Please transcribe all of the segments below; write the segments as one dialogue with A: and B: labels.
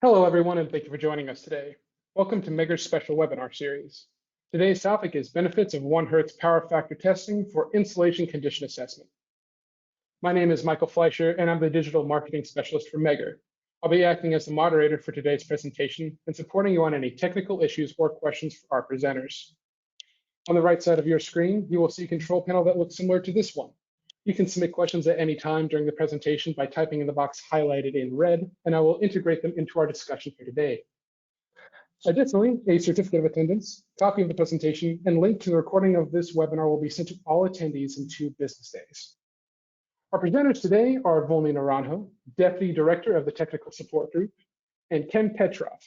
A: Hello, everyone, and thank you for joining us today. Welcome to Megger's special webinar series. Today's topic is benefits of 1 Hertz power factor testing for insulation condition assessment. My name is Michael Fleischer, and I'm the digital marketing specialist for Megger. I'll be acting as the moderator for today's presentation and supporting you on any technical issues or questions for our presenters. On the right side of your screen, you will see a control panel that looks similar to this one. You can submit questions at any time during the presentation by typing in the box highlighted in red, and I will integrate them into our discussion for today. Additionally, a certificate of attendance, copy of the presentation, and link to the recording of this webinar will be sent to all attendees in 2 business days. Our presenters today are Volny Naranjo, Deputy Director of the Technical Support Group, and Ken Petrov,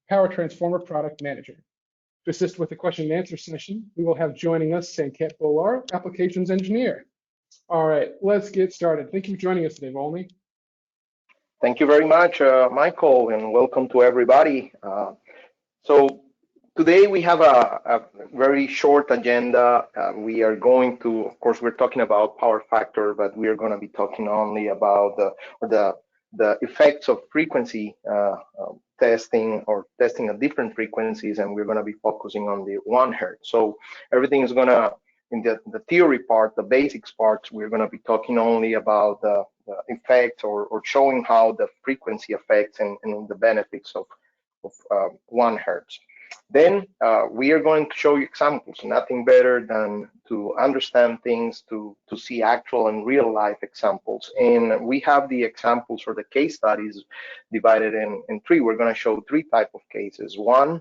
A: Power Transformer Product Manager. To assist with the question and answer session, we will have joining us Sanket Bolar, Applications Engineer. All right, let's get started. Thank you for joining us today, Volny.
B: Thank you very much, Michael, and welcome to everybody. So today we have a very short agenda. We are going to, of course, we're talking about power factor, but we are going to be talking only about the effects of frequency testing or testing at different frequencies, and we're going to be focusing on the 1 Hertz. So everything is going to, in the theory part, the basics parts, we're going to be talking only about the effects or showing how the frequency affects and the benefits of 1 Hertz. Then we are going to show you examples. Nothing better than to understand things, to see actual and real life examples. And we have the examples or the case studies divided in 3. We're going to show 3 types of cases. One,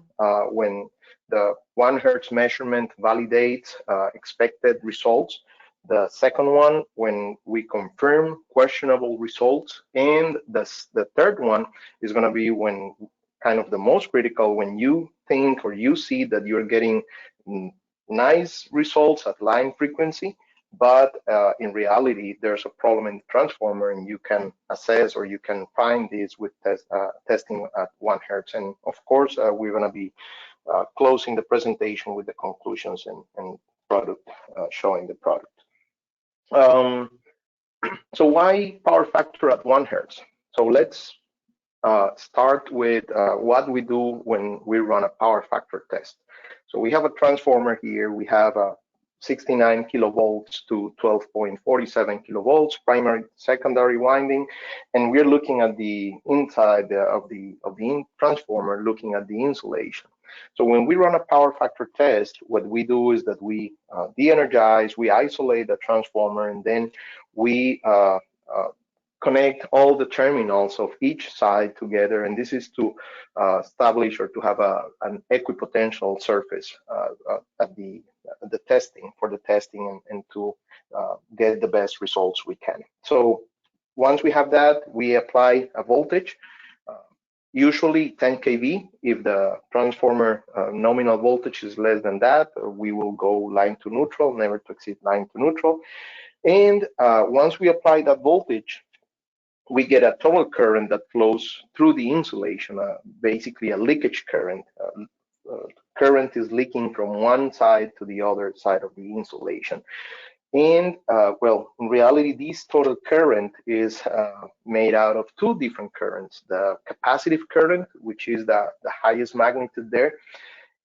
B: when the 1 Hertz measurement validates expected results. The second one, when we confirm questionable results. And the third one is going to be when kind of the most critical, when you think or you see that you're getting nice results at line frequency, but in reality, there's a problem in the transformer, and you can assess or you can find this with testing at 1 Hertz. And of course, we're going to be closing the presentation with the conclusions and product, showing the product. So why power factor at 1 Hertz? So let's start with what we do when we run a power factor test. So we have a transformer here. We have a 69 kilovolts to 12.47 kilovolts primary secondary winding, and we're looking at the inside of the transformer, looking at the insulation. So when we run a power factor test, what we do is that we de-energize, we isolate the transformer, and then we connect all the terminals of each side together, and this is to establish or to have an equipotential surface at the testing, for the testing, and to get the best results we can. So once we have that, we apply a voltage, usually 10 kV. If the transformer nominal voltage is less than that, we will go line to neutral, never to exceed line to neutral. And once we apply that voltage, we get a total current that flows through the insulation, basically a leakage current. Current is leaking from one side to the other side of the insulation. And well, in reality, this total current is made out of 2 different currents: the capacitive current, which is the highest magnitude there,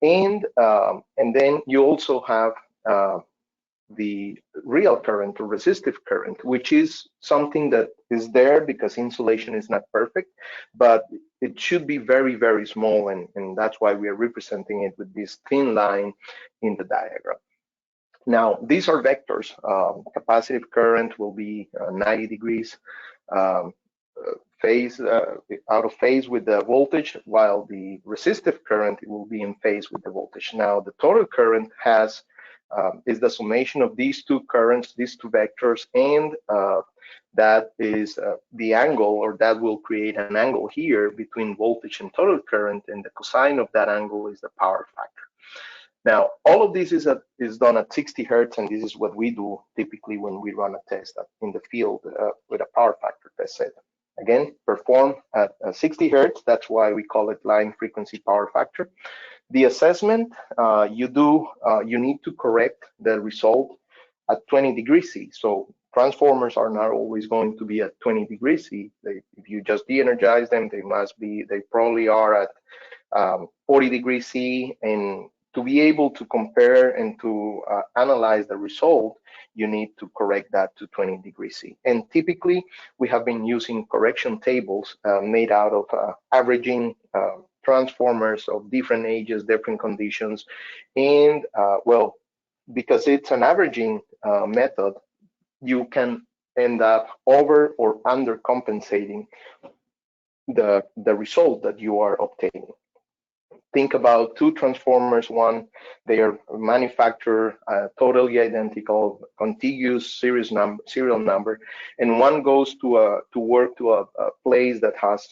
B: and then you also have the real current or resistive current, which is something that is there because insulation is not perfect, but it should be very, very small, and that's why we are representing it with this thin line in the diagram. Now, these are vectors. Capacitive current will be 90 degrees phase, out of phase with the voltage, while the resistive current will be in phase with the voltage. Now, the total current is the summation of these 2 currents, these 2 vectors, and that is the angle, or that will create an angle here between voltage and total current, and the cosine of that angle is the power factor. Now, all of this is done at 60 Hertz, and this is what we do typically when we run a test in the field with a power factor test set. Again, perform at 60 Hertz. That's why we call it line frequency power factor. The assessment you need to correct the result at 20 degrees C. So transformers are not always going to be at 20 degrees C. If you just de-energize them, they probably are at 40 degrees C. And to be able to compare and to analyze the result, you need to correct that to 20 degrees C. And typically, we have been using correction tables made out of averaging transformers of different ages, different conditions. And well, because it's an averaging method, you can end up over or under compensating the result that you are obtaining. Think about two transformers. One, they are manufactured totally identical, contiguous serial number, and one goes to work to a place that has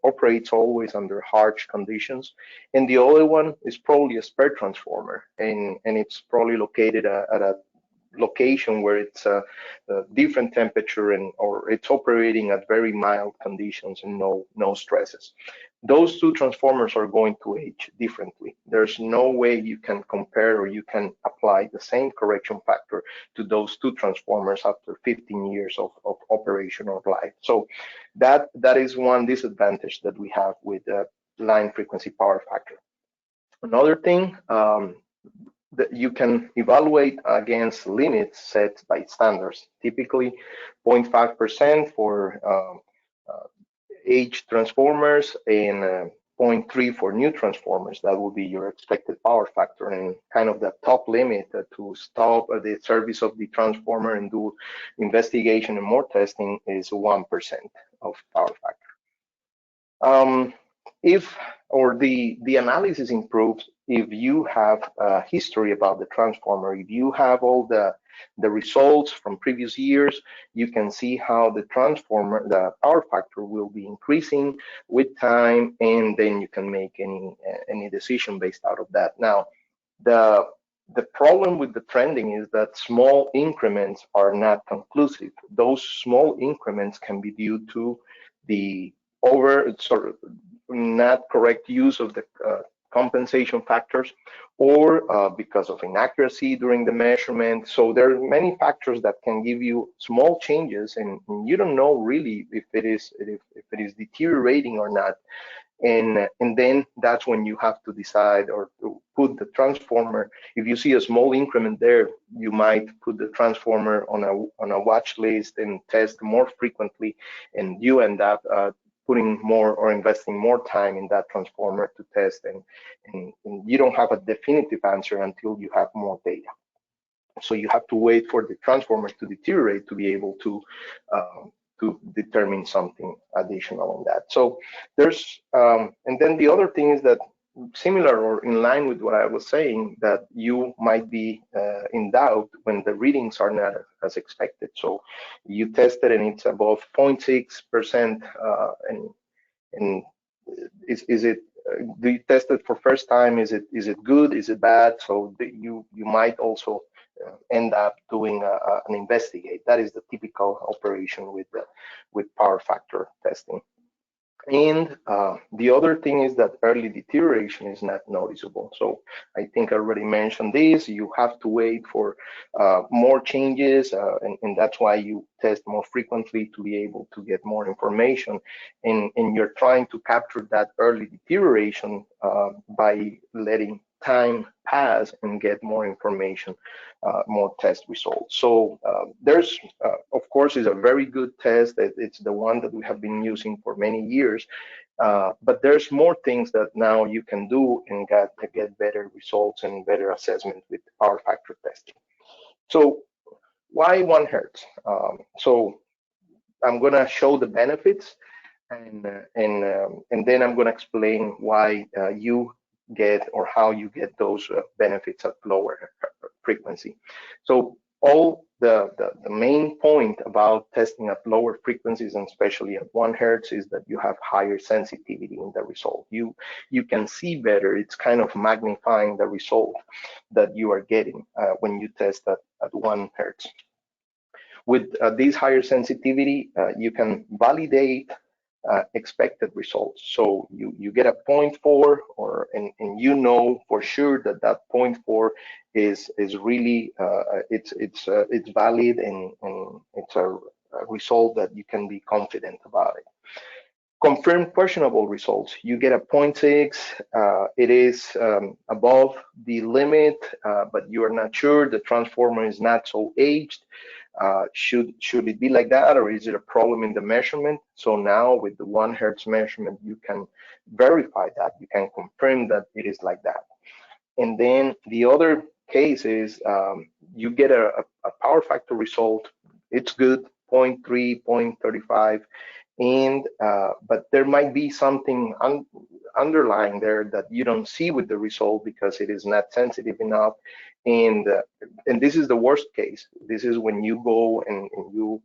B: operates always under harsh conditions, and the other one is probably a spare transformer, and it's probably located at a location where it's a different temperature or it's operating at very mild conditions and no stresses. Those two transformers are going to age differently. There's no way you can compare or you can apply the same correction factor to those two transformers after 15 years of operation or life. So that is one disadvantage that we have with the line frequency power factor. Another thing that you can evaluate against limits set by standards, typically 0.5% for age transformers and 0.3 for new transformers. That would be your expected power factor, and kind of the top limit to stop the service of the transformer and do investigation and more testing is 1% of power factor. If the analysis improves if you have a history about the transformer, if you have all the results from previous years, you can see how the transformer, the power factor will be increasing with time, and then you can make any decision based out of that. Now, the problem with the trending is that small increments are not conclusive. Those small increments can be due to the not correct use of the compensation factors, or because of inaccuracy during the measurement. So there are many factors that can give you small changes, and you don't know really if it is deteriorating or not. And then that's when you have to decide or to put the transformer. If you see a small increment there, you might put the transformer on a watch list and test more frequently, and you end up putting more or investing more time in that transformer to test, and you don't have a definitive answer until you have more data. So you have to wait for the transformer to deteriorate to be able to determine something additional on that. So there's, and then the other thing is that similar or in line with what I was saying, that you might be in doubt when the readings are not as expected. So you tested and it's above 0.6%, and is it, do you test it for first time? Is it good? Is it bad? So you might also end up doing an investigate. That is the typical operation with power factor testing. And the other thing is that early deterioration is not noticeable. So I think I already mentioned this. You have to wait for more changes, and that's why you test more frequently to be able to get more information. And you're trying to capture that early deterioration by letting time pass and get more information, more test results. So there's, of course, is a very good test. It's the one that we have been using for many years, but there's more things that now you can do and get better results and better assessment with power factor testing. So why 1 hertz? So I'm gonna show the benefits, and then I'm gonna explain why you get or how you get those benefits at lower frequency. So all the main point about testing at lower frequencies, and especially at 1 hertz, is that you have higher sensitivity in the result. You can see better. It's kind of magnifying the result that you are getting when you test at 1 hertz. With this higher sensitivity, you can validate expected results. So you get a 0.4, and you know for sure that that 0.4 is really it's valid, and it's a result that you can be confident about it. Confirmed questionable results, you get a 0.6. It is above the limit, but you are not sure. The transformer is not so aged. Should it be like that, or is it a problem in the measurement? So now with the 1 Hertz measurement, you can verify that. You can confirm that it is like that. And then the other case is you get a power factor result. It's good, 0.3, 0.35. And but there might be something underlying there that you don't see with the result because it is not sensitive enough. And this is the worst case. This is when you go and you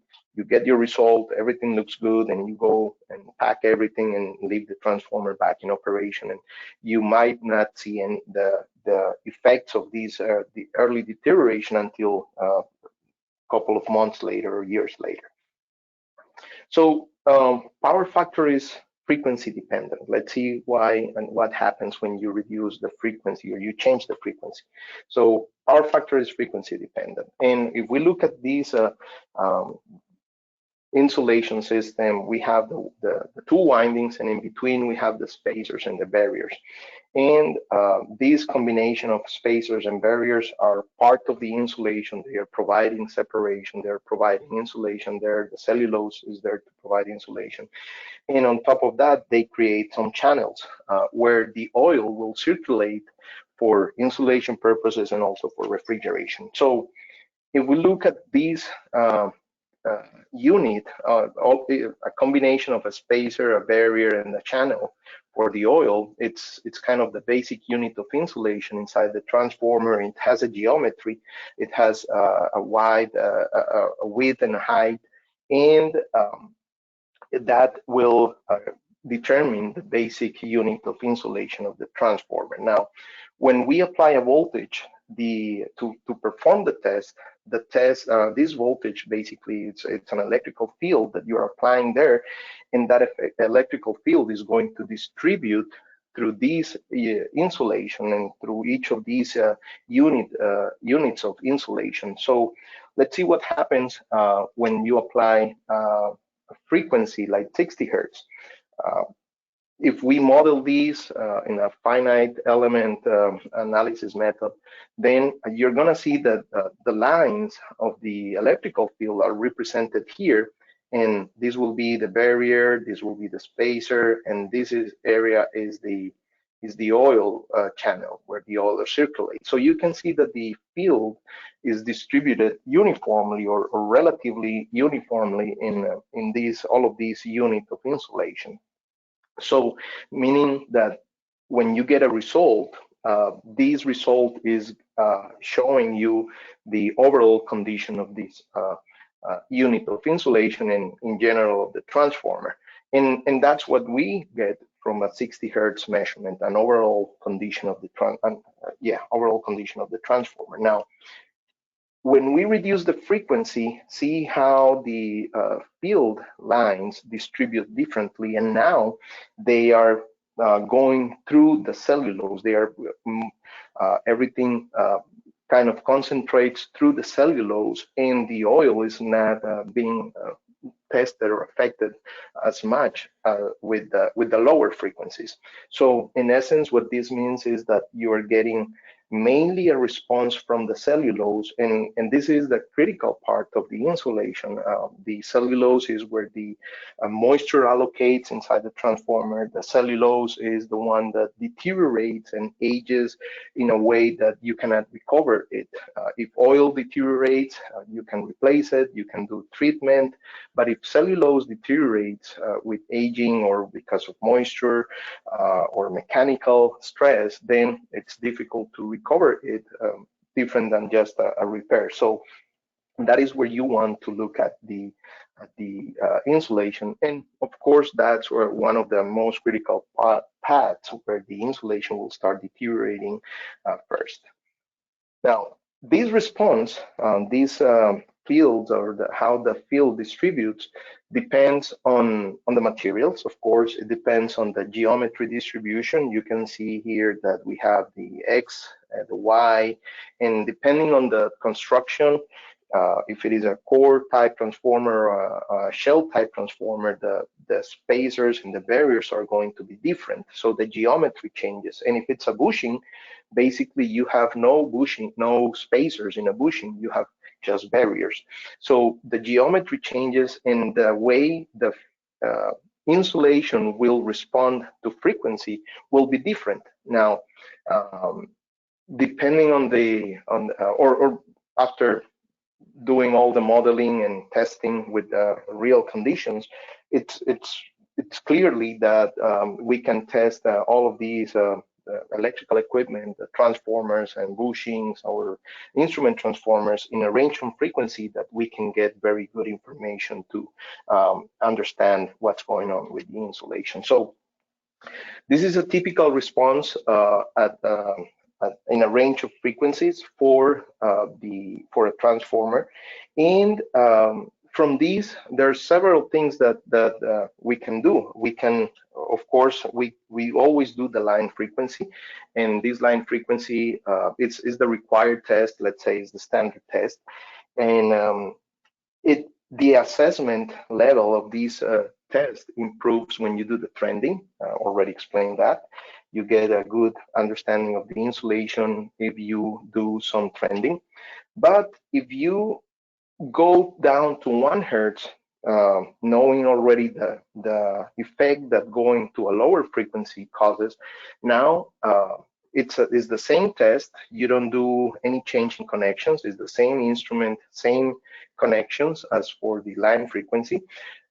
B: get your result, everything looks good, and you go and pack everything and leave the transformer back in operation, and you might not see any the effects of these the early deterioration until a couple of months later or years later. So power factor is frequency dependent. Let's see why and what happens when you reduce the frequency or you change the frequency. So power factor is frequency dependent. And if we look at these insulation system, we have the 2 windings, and in between we have the spacers and the barriers. And this combination of spacers and barriers are part of the insulation. They are providing separation, they're providing insulation there. The cellulose is there to provide insulation. And on top of that, they create some channels where the oil will circulate for insulation purposes and also for refrigeration. So if we look at these unit, a combination of a spacer, a barrier, and a channel for the oil, it's kind of the basic unit of insulation inside the transformer. It has a geometry, it has a wide, a width and a height, and that will determine the basic unit of insulation of the transformer. Now, when we apply a voltage, to perform the test, this voltage basically it's an electrical field that you're applying there, and that electrical field is going to distribute through these insulation and through each of these units of insulation. So let's see what happens when you apply a frequency like 60 Hertz. If we model these in a finite element analysis method, then you're going to see that the lines of the electrical field are represented here, and this will be the barrier, this will be the spacer, and this area is the oil channel where the oil circulates. So you can see that the field is distributed uniformly or relatively uniformly in all of these units of insulation. So meaning that when you get a result, this result is showing you the overall condition of this unit of insulation and in general of the transformer. And that's what we get from a 60 Hertz measurement, an overall condition of the overall condition of the transformer. Now, when we reduce the frequency, see how the field lines distribute differently, and now they are going through the cellulose. They are everything kind of concentrates through the cellulose, and the oil is not being tested or affected as much with the lower frequencies. So in essence, what this means is that you are getting mainly a response from the cellulose, and this is the critical part of the insulation. The cellulose is where the moisture allocates inside the transformer. The cellulose is the one that deteriorates and ages in a way that you cannot recover it. If oil deteriorates, you can replace it, you can do treatment, but if cellulose deteriorates with aging or because of moisture or mechanical stress, then it's difficult to recover it, different than just a repair. So that is where you want to look at the insulation, and of course that's where one of the most critical paths where the insulation will start deteriorating first. Now, this response, this fields or how the field distributes depends on the materials. Of course, it depends on the geometry distribution. You can see here that we have the X, the Y, and depending on the construction, if it is a core type transformer or a shell type transformer, the spacers and the barriers are going to be different. So the geometry changes. And if it's a bushing, basically you have no bushing, no spacers in a bushing, you have just barriers. So the geometry changes and the way the insulation will respond to frequency will be different. Now, depending on or after doing all the modeling and testing with real conditions, it's clearly that we can test all of these electrical equipment, the transformers and bushings or instrument transformers in a range from frequency that we can get very good information to understand what's going on with the insulation. So this is a typical response in a range of frequencies for a transformer, and from these there are several things that we can do. We can, of course, we always do the line frequency, and this line frequency is the required test. Let's say is the standard test, and the assessment level of these tests improves when you do the trending. Already explained that. You get a good understanding of the insulation if you do some trending. But if you go down to 1 hertz, knowing already the effect that going to a lower frequency causes, now it's the same test. You don't do any change in connections. It's the same instrument, same connections as for the line frequency.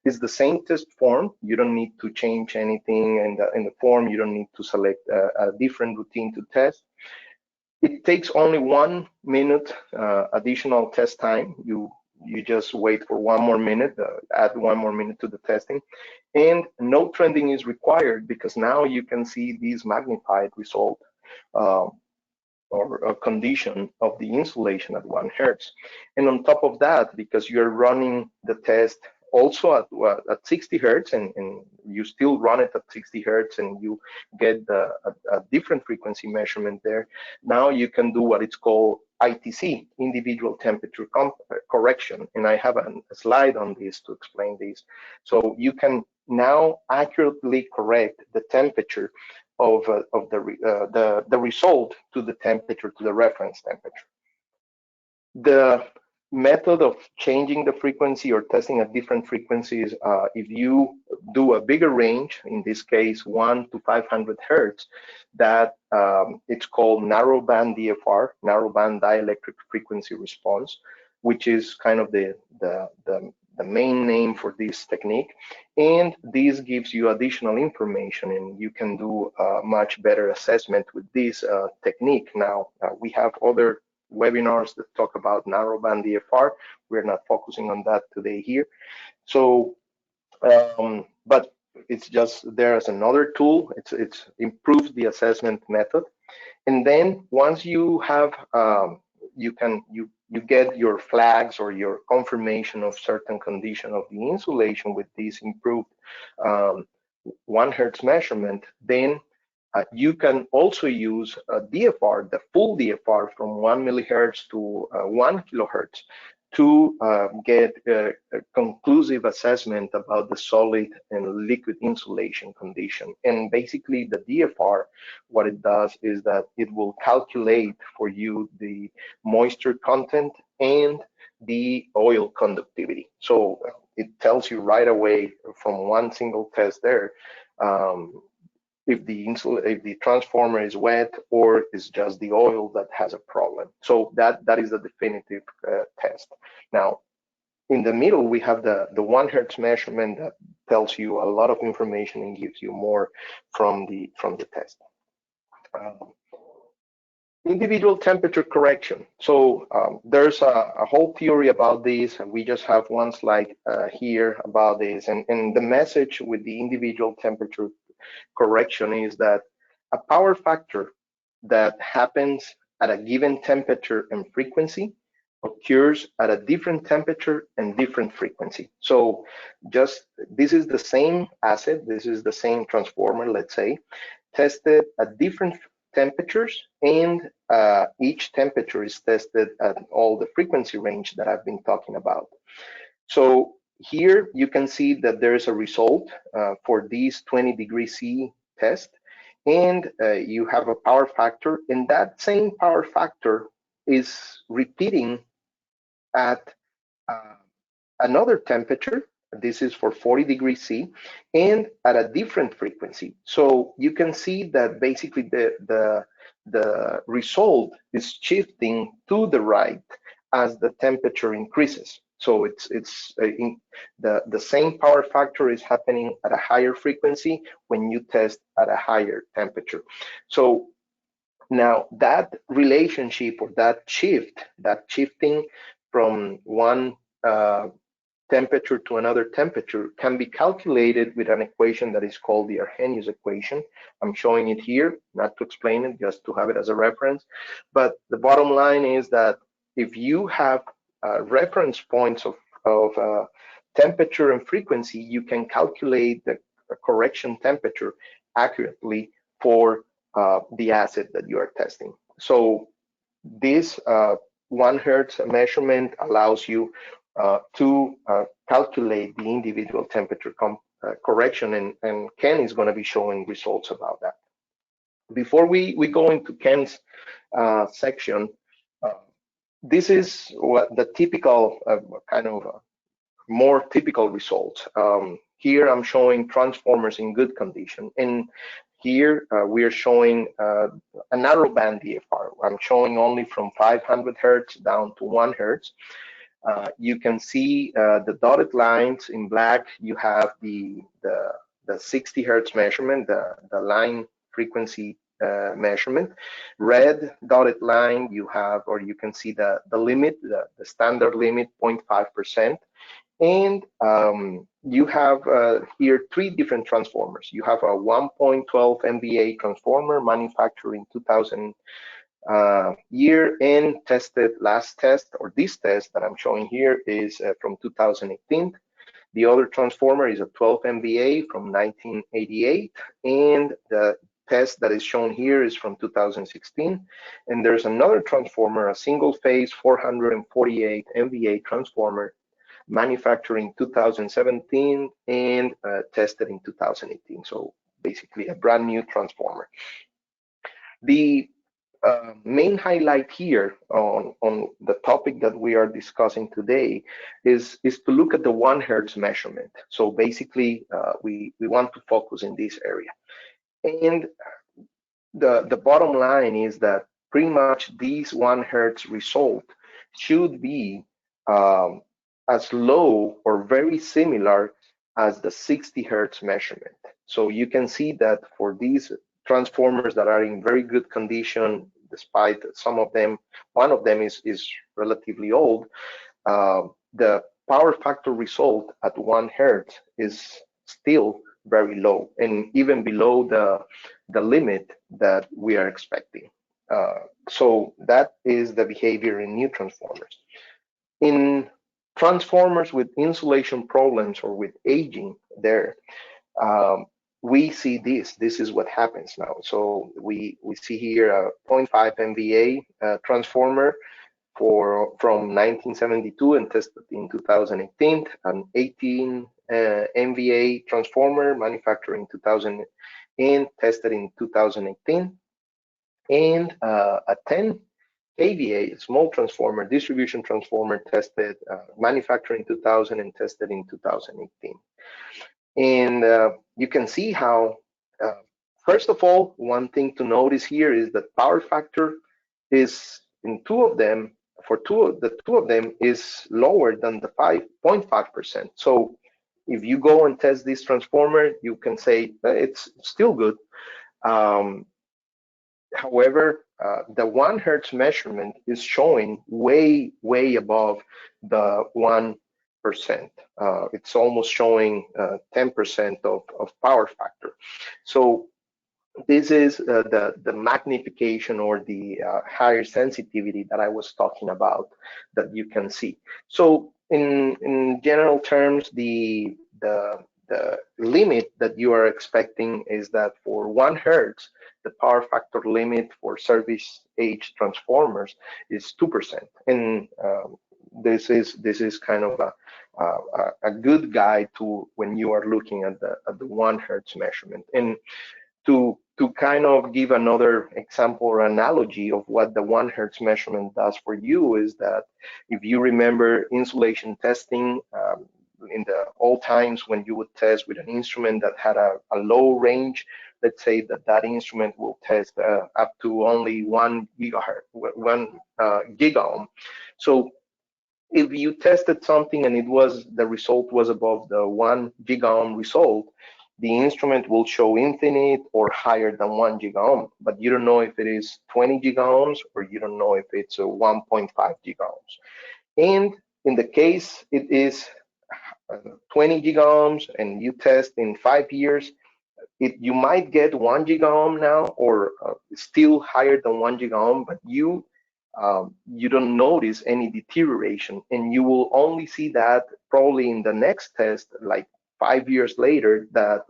B: It's the same test form. You don't need to change anything in the form. You don't need to select a different routine to test. It takes only 1 minute additional test time. You just wait for 1 more minute, add 1 more minute to the testing, and no trending is required because now you can see this magnified result or a condition of the insulation at 1 hertz. And on top of that, because you're running the test also at 60 hertz and you still run it at 60 hertz and you get a different frequency measurement there, now you can do what it's called ITC, individual temperature correction. And I have a slide on this to explain this. So you can now accurately correct the temperature of the result to the temperature, to the reference temperature. The method of changing the frequency or testing at different frequencies, if you do a bigger range, in this case 1 to 500 hertz, that it's called narrowband DFR, narrowband dielectric frequency response, which is kind of the main name for this technique. And this gives you additional information, and you can do a much better assessment with this technique. Now, we have other webinars that talk about narrowband DFR. We're not focusing on that today here. So, but it's just there as another tool. It's improves the assessment method. And then once you have, you get your flags or your confirmation of certain condition of the insulation with this improved 1 hertz measurement, then you can also use a DFR, the full DFR from 1 millihertz to 1 kilohertz to get a conclusive assessment about the solid and liquid insulation condition. And basically the DFR, what it does is that it will calculate for you the moisture content and the oil conductivity. So it tells you right away from one single test there if the transformer is wet or is just the oil that has a problem. So that is the definitive test. Now, in the middle, we have the 1 hertz measurement that tells you a lot of information and gives you more from the test. Individual temperature correction. So there's a whole theory about this, and we just have one slide here about this. And the message with the individual temperature correction is that a power factor that happens at a given temperature and frequency occurs at a different temperature and different frequency. So just this is the same asset, this is the same transformer, let's say, tested at different temperatures, and each temperature is tested at all the frequency range that I've been talking about. So here you can see that there is a result for this 20 degrees C test, and you have a power factor, and that same power factor is repeating at another temperature. This is for 40 degrees C, and at a different frequency. So you can see that basically the result is shifting to the right as the temperature increases. So the same power factor is happening at a higher frequency when you test at a higher temperature. So now that relationship, or that shifting from one temperature to another temperature, can be calculated with an equation that is called the Arrhenius equation. I'm showing it here, not to explain it, just to have it as a reference. But the bottom line is that if you have reference points of temperature and frequency, you can calculate the correction temperature accurately for the asset that you are testing. So this 1 Hertz measurement allows you to calculate the individual temperature correction, and Ken is going to be showing results about that. Before we go into Ken's section, this is what the typical kind of more typical results. Here I'm showing transformers in good condition, and here we are showing a narrowband DFR. I'm showing only from 500 Hertz down to 1 Hertz. You can see the dotted lines in black. You have the 60 Hertz measurement, the line frequency measurement. Red dotted line, you have, or you can see the limit, the standard limit, 0.5%. And you have here 3 different transformers. You have a 1.12 MVA transformer manufactured in 2000 year, and tested last test, or this test that I'm showing here, is from 2018. The other transformer is a 12 MVA from 1988, and the test that is shown here is from 2016. And there's another transformer, a single phase 448 MVA transformer, manufactured in 2017 and tested in 2018. So basically a brand new transformer. The main highlight here on the topic that we are discussing today is to look at the 1 Hertz measurement. So basically we want to focus in this area. And the bottom line is that pretty much these 1 Hertz result should be as low or very similar as the 60 Hertz measurement. So you can see that for these transformers that are in very good condition, despite some of them, one of them is relatively old, the power factor result at 1 Hertz is still very low, and even below the limit that we are expecting. So that is the behavior in new transformers. In transformers with insulation problems or with aging there, we see this is what happens now. So we see here a 0.5 MVA transformer from 1972 and tested in 2018, an 18 MVA transformer manufactured in 2000 and tested in 2018, and a 10 kVA small transformer, distribution transformer, tested, manufactured in 2000 and tested in 2018. And you can see how, first of all, one thing to notice here is that power factor is in the two of them is lower than the 5.5%. So if you go and test this transformer, you can say it's still good. However, the 1 Hertz measurement is showing way above the 1%. It's almost showing 10% of power factor. So this is the magnification or the higher sensitivity that I was talking about that you can see. So in general terms, the limit that you are expecting is that for 1 hertz, the power factor limit for service age transformers is 2%. And this is kind of a good guide to when you are looking at the 1 hertz measurement. And to kind of give another example or analogy of what the 1 hertz measurement does for you is that if you remember insulation testing, in the old times when you would test with an instrument that had a low range, let's say that instrument will test up to only 1 gigahertz, 1 gigaohm. So if you tested something and the result was above the 1 gigaohm result, the instrument will show infinite or higher than 1 gigaohm, but you don't know if it is 20 gigaohms or you don't know if it's a 1.5 gigaohms. And in the case it is 20 gigaohms and you test in 5 years, you might get 1 gigaohm now or still higher than 1 gigaohm, but you don't notice any deterioration, and you will only see that probably in the next test, like 5 years later, that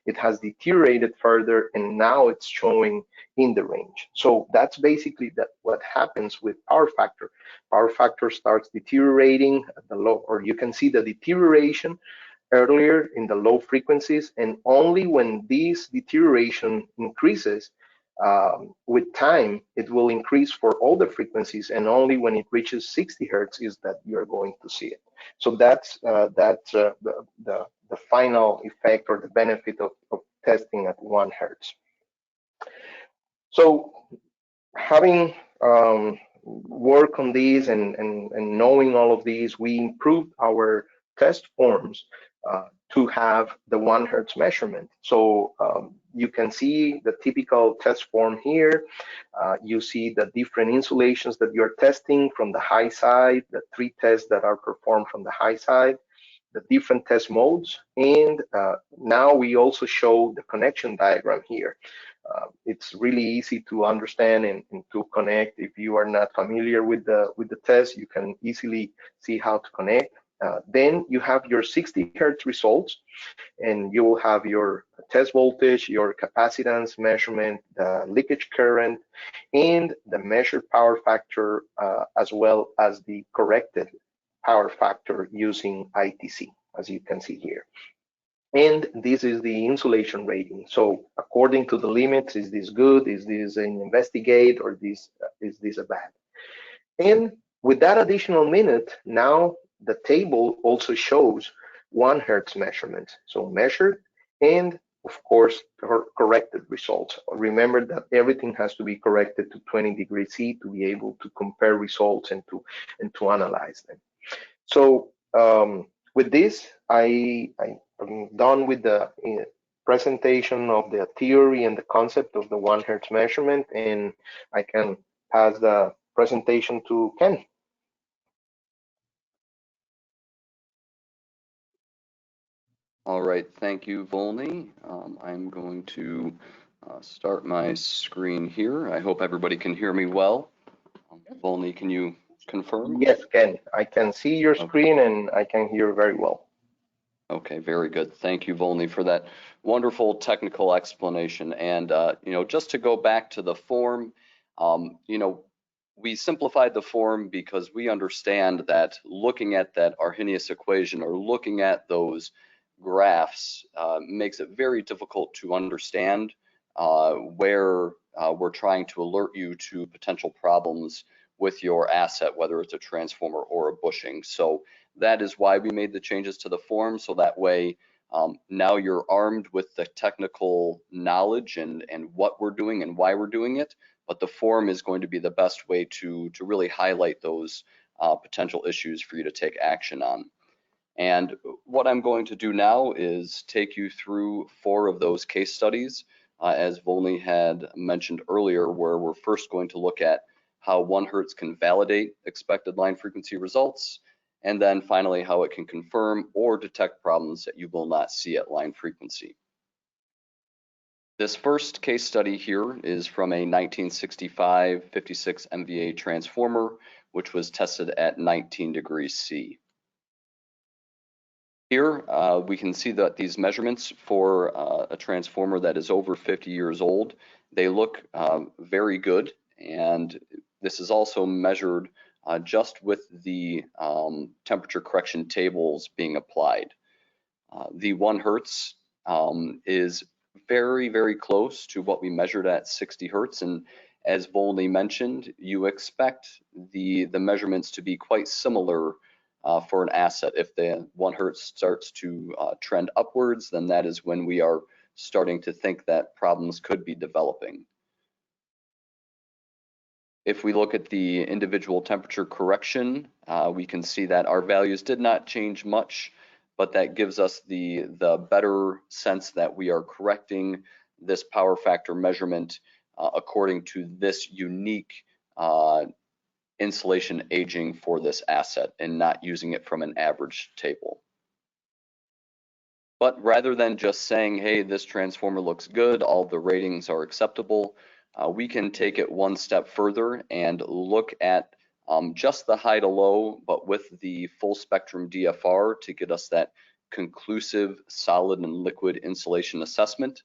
B: it has deteriorated further and now it's showing in the range. So that's basically what happens with power factor. Power factor starts deteriorating at the low, or you can see the deterioration earlier in the low frequencies, and only when this deterioration increases with time, it will increase for all the frequencies, and only when it reaches 60 hertz is that you're going to see it. So that's the final effect or the benefit of testing at 1 hertz. So having worked on these and knowing all of these, we improved our test forms to have the 1 hertz measurement. So you can see the typical test form here. You see the different insulations that you're testing from the high side, the 3 tests that are performed from the high side, the different test modes, and now we also show the connection diagram here. It's really easy to understand and to connect. If you are not familiar with the test, you can easily see how to connect. Then you have your 60 hertz results, and you will have your test voltage, your capacitance measurement, the leakage current, and the measured power factor, as well as the corrected power factor using ITC, as you can see here. And this is the insulation rating. So according to the limits, is this good? Is this an investigate, or is this a bad? And with that additional minute, now the table also shows 1 hertz measurements. So measured and of course corrected results. Remember that everything has to be corrected to 20 degrees C to be able to compare results and to analyze them. So with this, I'm done with the presentation of the theory and the concept of the 1 hertz measurement, and I can pass the presentation to Ken.
C: All right, thank you, Volney. I'm going to start my screen here. I hope everybody can hear me well. Volney, can you confirm?
B: Yes, Ken, I can see your screen and I can hear very well.
C: Okay, very good. Thank you, Volney, for that wonderful technical explanation. And, just to go back to the form, we simplified the form because we understand that looking at that Arrhenius equation or looking at those graphs makes it very difficult to understand where we're trying to alert you to potential problems with your asset, whether it's a transformer or a bushing. So that is why we made the changes to the form, so that way now you're armed with the technical knowledge and what we're doing and why we're doing it, but the form is going to be the best way to really highlight those potential issues for you to take action on. And what I'm going to do now is take you through 4 of those case studies, as Volney had mentioned earlier, where we're first going to look at how 1 hertz can validate expected line frequency results, and then finally how it can confirm or detect problems that you will not see at line frequency. This first case study here is from a 1965 56 MVA transformer, which was tested at 19 degrees C. Here we can see that these measurements for a transformer that is over 50 years old, they look very good, and this is also measured just with the temperature correction tables being applied. The 1 hertz is very, very close to what we measured at 60 hertz, and as Volney mentioned, you expect the measurements to be quite similar for an asset. If the 1 hertz starts to trend upwards, then that is when we are starting to think that problems could be developing. If we look at the individual temperature correction, we can see that our values did not change much, but that gives us the better sense that we are correcting this power factor measurement according to this unique insulation aging for this asset and not using it from an average table. But rather than just saying, hey, this transformer looks good, all the ratings are acceptable, we can take it one step further and look at just the high to low, but with the full spectrum DFR to get us that conclusive solid and liquid insulation assessment.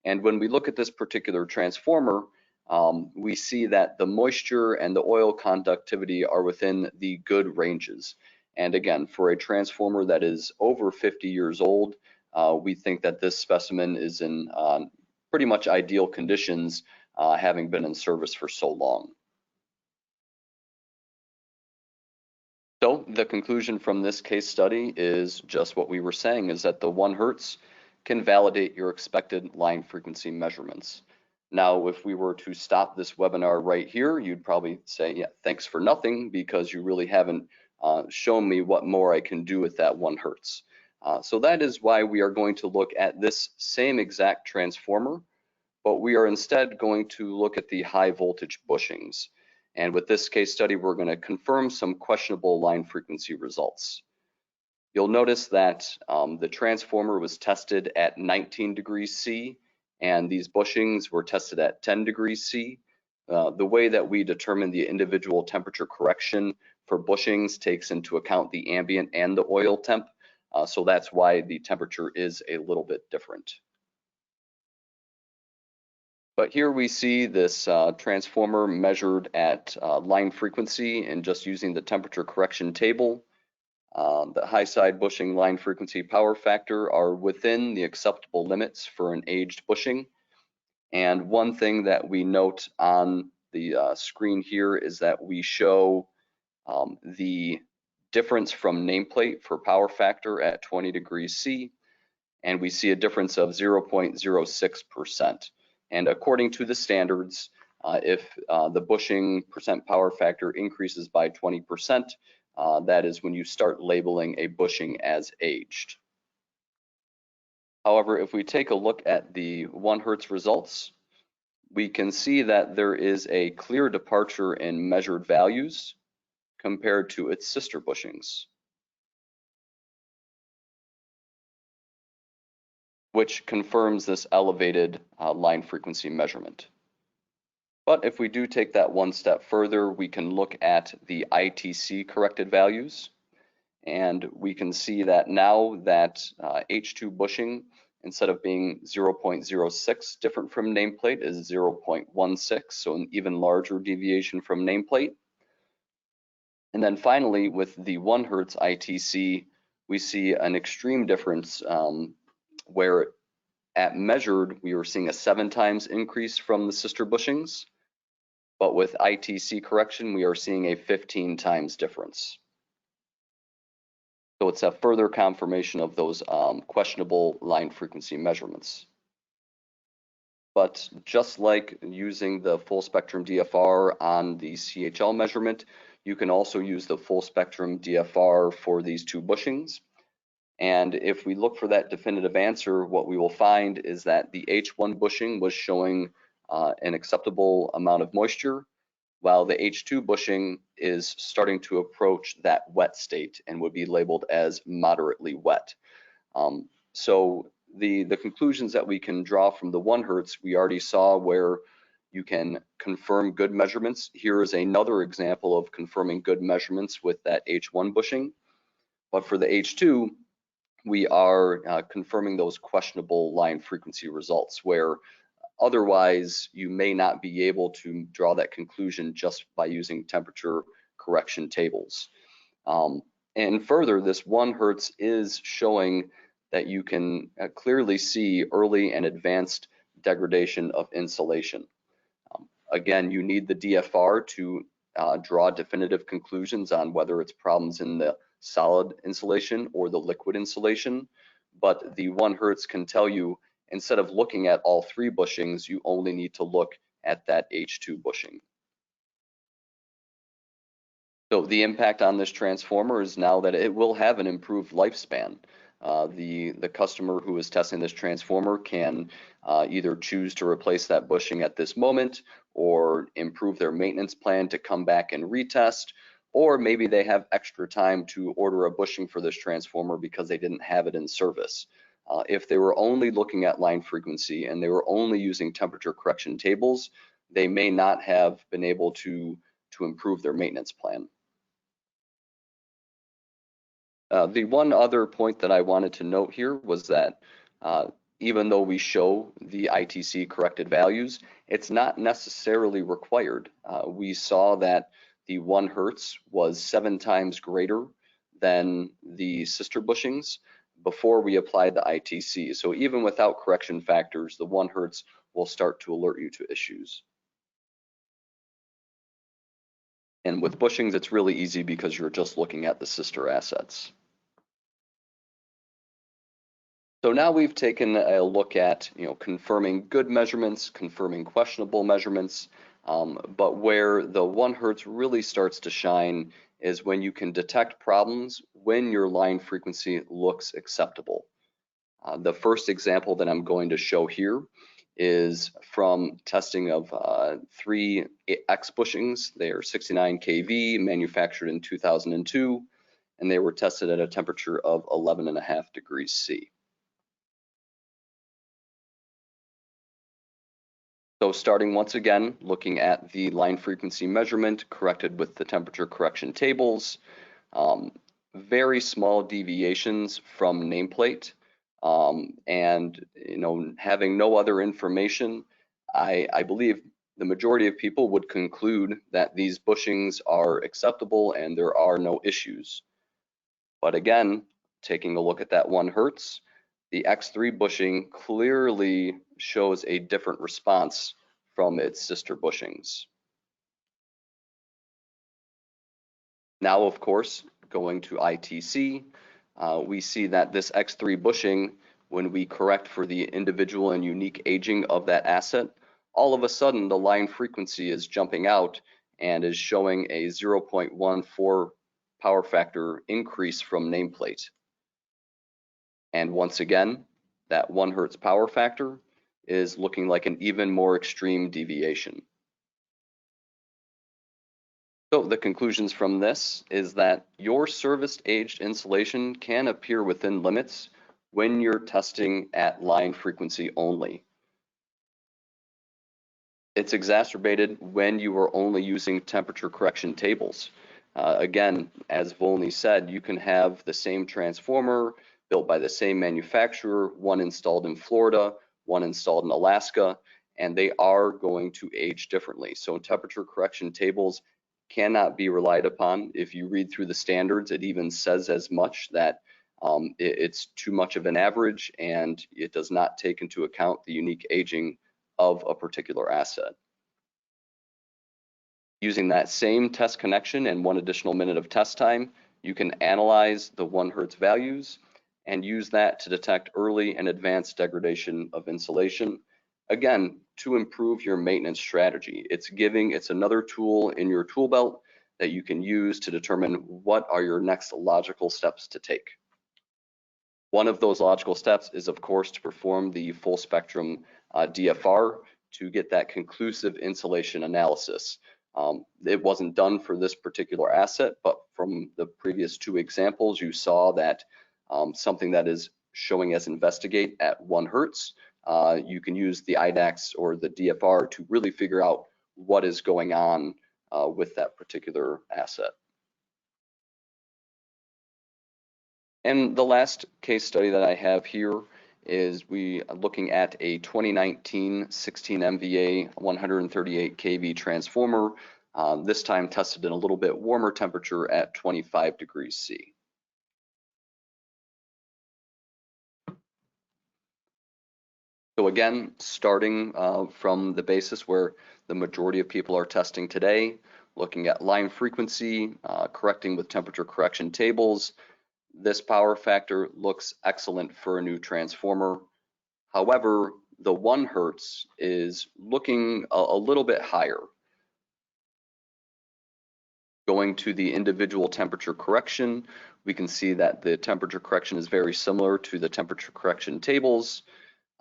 C: And when we look at this particular transformer, we see that the moisture and the oil conductivity are within the good ranges. And again, for a transformer that is over 50 years old, we think that this specimen is in pretty much ideal conditions, having been in service for so long. So the conclusion from this case study is just what we were saying, is that the 1 hertz can validate your expected line frequency measurements. Now, if we were to stop this webinar right here, you'd probably say, yeah, thanks for nothing, because you really haven't shown me what more I can do with that 1 hertz. So that is why we are going to look at this same exact transformer, but we are instead going to look at the high voltage bushings. And with this case study, we're going to confirm some questionable line frequency results. You'll notice that the transformer was tested at 19 degrees C, and these bushings were tested at 10 degrees C. The way that we determine the individual temperature correction for bushings takes into account the ambient and the oil temp, so that's why the temperature is a little bit different. But here we see this transformer measured at line frequency and just using the temperature correction table. The high side bushing line frequency power factor are within the acceptable limits for an aged bushing. And one thing that we note on the screen here is that we show the difference from nameplate for power factor at 20 degrees C, and we see a difference of 0.06%. And according to the standards, if the bushing percent power factor increases by 20%, that is when you start labeling a bushing as aged. However, if we take a look at the 1 hertz results, we can see that there is a clear departure in measured values compared to its sister bushings, which confirms this elevated line frequency measurement. But if we do take that one step further, we can look at the ITC corrected values, and we can see that now that H2 bushing, instead of being 0.06 different from nameplate, is 0.16, so an even larger deviation from nameplate. And then finally, with the 1 hertz ITC, we see an extreme difference where at measured, we were seeing a 7 times increase from the sister bushings, but with ITC correction, we are seeing a 15 times difference. So it's a further confirmation of those questionable line frequency measurements. But just like using the full spectrum DFR on the CHL measurement, you can also use the full spectrum DFR for these 2 bushings. And if we look for that definitive answer, what we will find is that the H1 bushing was showing an acceptable amount of moisture, while the H2 bushing is starting to approach that wet state and would be labeled as moderately wet. So the conclusions that we can draw from the 1 Hertz, we already saw where you can confirm good measurements. Here is another example of confirming good measurements with that H1 bushing. But for the H2, we are confirming those questionable line frequency results, where otherwise you may not be able to draw that conclusion just by using temperature correction tables. And further, this 1 Hertz is showing that you can clearly see early and advanced degradation of insulation. Again, you need the DFR to draw definitive conclusions on whether it's problems in the solid insulation or the liquid insulation, but the 1 Hertz can tell you, instead of looking at all 3 bushings, you only need to look at that H2 bushing. So the impact on this transformer is now that it will have an improved lifespan. The customer who is testing this transformer can either choose to replace that bushing at this moment, or improve their maintenance plan to come back and retest, or maybe they have extra time to order a bushing for this transformer because they didn't have it in service. If they were only looking at line frequency and they were only using temperature correction tables, they may not have been able to improve their maintenance plan. The one other point that I wanted to note here was that even though we show the ITC corrected values, it's not necessarily required. We saw that the 1 Hertz was 7 times greater than the sister bushings before we applied the ITC. So even without correction factors, the 1 Hertz will start to alert you to issues. And with bushings, it's really easy because you're just looking at the sister assets. So now we've taken a look at, confirming good measurements, confirming questionable measurements, but where the 1 Hertz really starts to shine is when you can detect problems when your line frequency looks acceptable. The first example that I'm going to show here is from testing of 3 X bushings. They are 69 kV, manufactured in 2002, and they were tested at a temperature of 11.5 degrees C. So starting once again, looking at the line frequency measurement corrected with the temperature correction tables, very small deviations from nameplate, and having no other information, I believe the majority of people would conclude that these bushings are acceptable and there are no issues. But again, taking a look at that 1 Hertz, the X3 bushing clearly shows a different response from its sister bushings. Now, of course, going to ITC, we see that this X3 bushing, when we correct for the individual and unique aging of that asset, all of a sudden the line frequency is jumping out and is showing a 0.14 power factor increase from nameplate. And once again, that 1 Hertz power factor is looking like an even more extreme deviation. So the conclusions from this is that your serviced aged insulation can appear within limits when you're testing at line frequency only. It's exacerbated when you are only using temperature correction tables. Again, as Volney said, you can have the same transformer built by the same manufacturer, one installed in Florida, one installed in Alaska, and they are going to age differently. So temperature correction tables cannot be relied upon. If you read through the standards, it even says as much that it's too much of an average and it does not take into account the unique aging of a particular asset. Using that same test connection and 1 additional minute of test time, you can analyze the 1 Hertz values and use that to detect early and advanced degradation of insulation, again, to improve your maintenance strategy. It's another tool in your tool belt that you can use to determine what are your next logical steps to take. One of those logical steps is, of course, to perform the full spectrum DFR to get that conclusive insulation analysis. It wasn't done for this particular asset, but from the previous 2 examples, you saw that something that is showing as investigate at 1 hertz, you can use the IDAX or the DFR to really figure out what is going on with that particular asset. And the last case study that I have here is we are looking at a 2019 16 MVA 138 kV transformer, this time tested in a little bit warmer temperature at 25 degrees C. So again, starting from the basis where the majority of people are testing today, looking at line frequency, correcting with temperature correction tables, this power factor looks excellent for a new transformer. However, the 1 hertz is looking a little bit higher. Going to the individual temperature correction, we can see that the temperature correction is very similar to the temperature correction tables.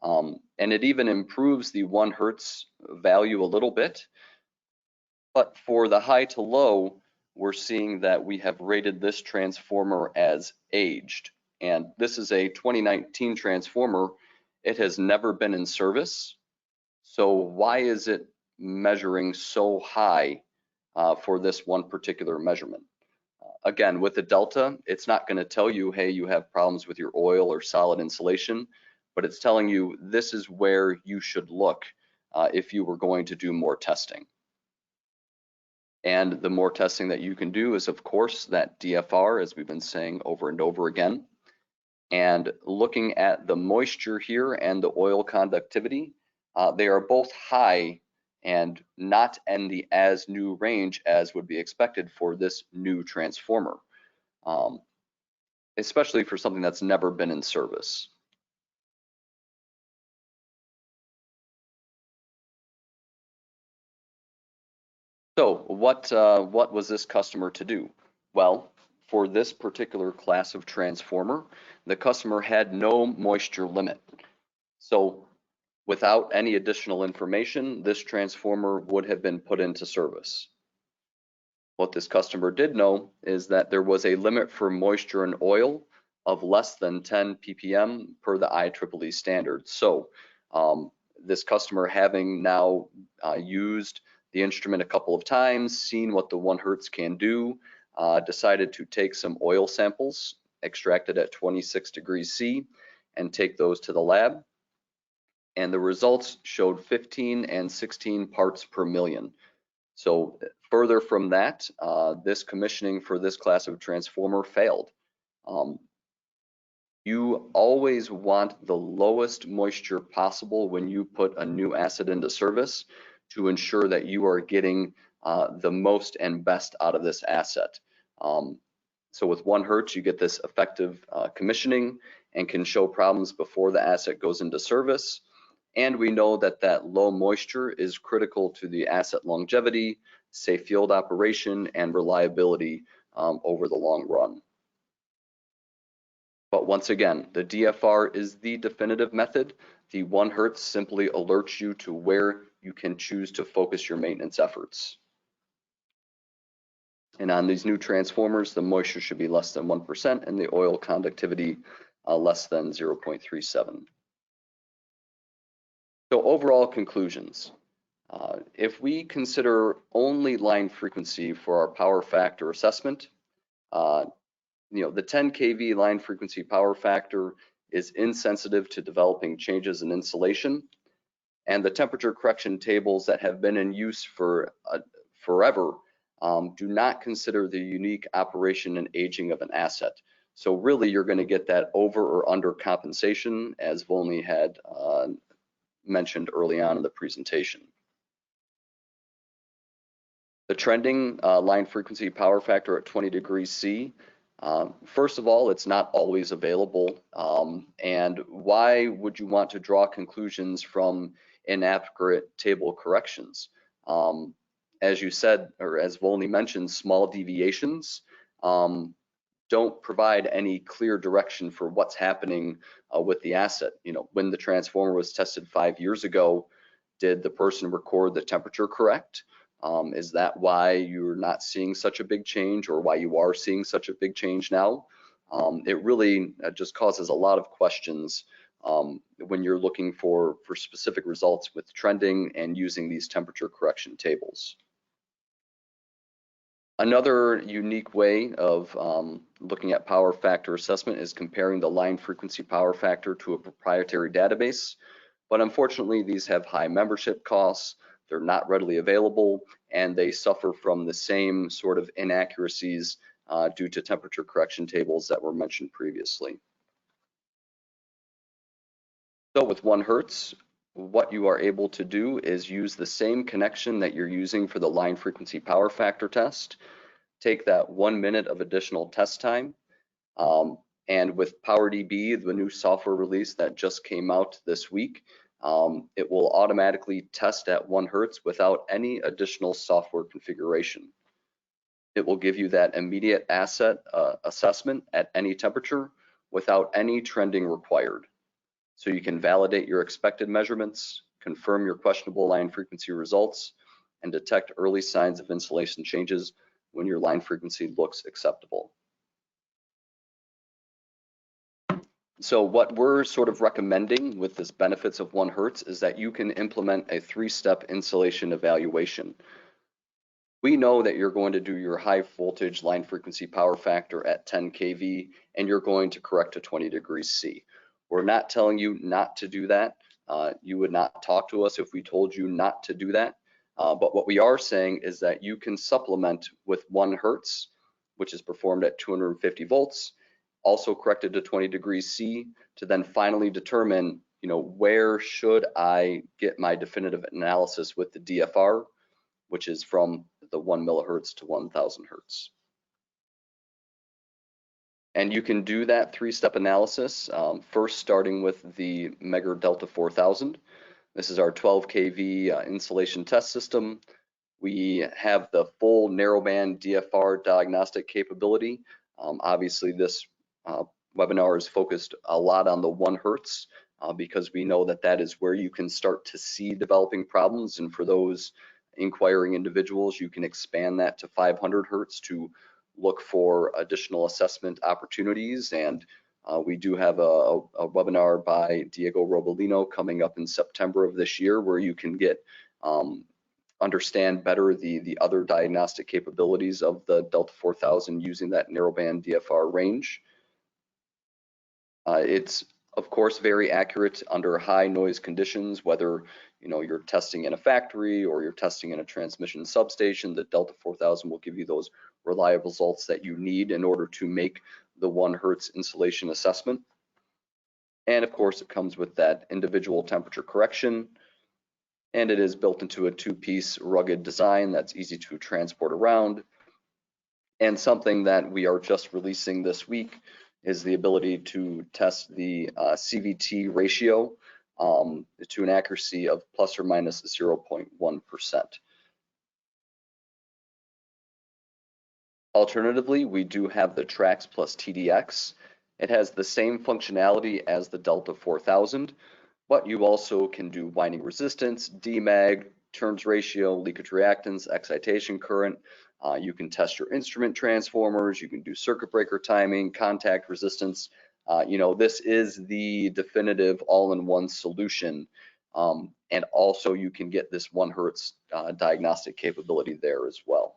C: And it even improves the 1 hertz value a little bit. But for the high to low, we're seeing that we have rated this transformer as aged. And this is a 2019 transformer. It has never been in service. So why is it measuring so high for this one particular measurement? Again, with the delta, it's not going to tell you, hey, you have problems with your oil or solid insulation, but it's telling you this is where you should look if you were going to do more testing. And the more testing that you can do is, of course, that DFR, as we've been saying over and over again. And looking at the moisture here and the oil conductivity, they are both high and not in the as new range as would be expected for this new transformer, especially for something that's never been in service. So what was this customer to do? Well, for this particular class of transformer, the customer had no moisture limit. So without any additional information, this transformer would have been put into service. What this customer did know is that there was a limit for moisture and oil of less than 10 ppm per the IEEE standard. So this customer, having now used the instrument a couple of times, seen what the 1 hertz can do, decided to take some oil samples extracted at 26 degrees C and take those to the lab. And the results showed 15 and 16 parts per million. So further from that, this commissioning for this class of transformer failed. You always want the lowest moisture possible when you put a new asset into service to ensure that you are getting the most and best out of this asset. So with 1 hertz, you get this effective commissioning and can show problems before the asset goes into service. And we know that that low moisture is critical to the asset longevity, safe field operation, and reliability over the long run. But once again, the DFR is the definitive method. The 1 hertz simply alerts you to where you can choose to focus your maintenance efforts. And on these new transformers, the moisture should be less than 1% and the oil conductivity less than 0.37. So overall conclusions. If we consider only line frequency for our power factor assessment, the 10 kV line frequency power factor is insensitive to developing changes in insulation, and the temperature correction tables that have been in use for forever do not consider the unique operation and aging of an asset. So really, you're going to get that over or under compensation, as Volney had mentioned early on in the presentation. The trending line frequency power factor at 20 degrees C, first of all, it's not always available. And why would you want to draw conclusions from inaccurate table corrections? As you said, or as Volney mentioned, small deviations don't provide any clear direction for what's happening with the asset. When the transformer was tested 5 years ago, did the person record the temperature correct? Is that why you're not seeing such a big change, or why you are seeing such a big change now? it really just causes a lot of questions when you're looking for specific results with trending and using these temperature correction tables. Another unique way of looking at power factor assessment is comparing the line frequency power factor to a proprietary database. But unfortunately, these have high membership costs, they're not readily available, and they suffer from the same sort of inaccuracies due to temperature correction tables that were mentioned previously. So with 1 Hertz, what you are able to do is use the same connection that you're using for the line frequency power factor test, take that 1 minute of additional test time, and with PowerDB, the new software release that just came out this week, it will automatically test at 1 Hertz without any additional software configuration. It will give you that immediate asset assessment at any temperature without any trending required. So you can validate your expected measurements, confirm your questionable line frequency results, and detect early signs of insulation changes when your line frequency looks acceptable. So what we're sort of recommending with this benefits of 1 Hertz is that you can implement a 3-step insulation evaluation. We know that you're going to do your high voltage line frequency power factor at 10 kV, and you're going to correct to 20 degrees C. We're not telling you not to do that. You would not talk to us if we told you not to do that. But what we are saying is that you can supplement with 1 Hertz, which is performed at 250 volts, also corrected to 20 degrees C, to then finally determine, where should I get my definitive analysis with the DFR, which is from the 1 millihertz to 1000 hertz. And you can do that 3-step analysis, first starting with the Megger Delta 4000. This is our 12 kV insulation test system. We have the full narrowband DFR diagnostic capability. Obviously, this webinar is focused a lot on the 1 Hertz because we know that that is where you can start to see developing problems. And for those inquiring individuals, you can expand that to 500 Hertz to look for additional assessment opportunities. And we do have a webinar by Diego Robolino coming up in September of this year where you can get understand better the other diagnostic capabilities of the Delta 4000 using that narrowband DFR range. It's of course very accurate under high noise conditions, whether you're testing in a factory or you're testing in a transmission substation. The Delta 4000 will give you those reliable results that you need in order to make the 1 Hertz insulation assessment. And of course, it comes with that individual temperature correction, and it is built into a 2-piece rugged design that's easy to transport around. And something that we are just releasing this week is the ability to test the CVT ratio to an accuracy of plus or minus 0.1%. Alternatively, we do have the Trax plus TDX. It has the same functionality as the Delta 4000, but you also can do winding resistance, demag, turns ratio, leakage reactance, excitation current. You can test your instrument transformers. You can do circuit breaker timing, contact resistance. This is the definitive all-in-one solution. And also you can get this 1 Hertz diagnostic capability there as well.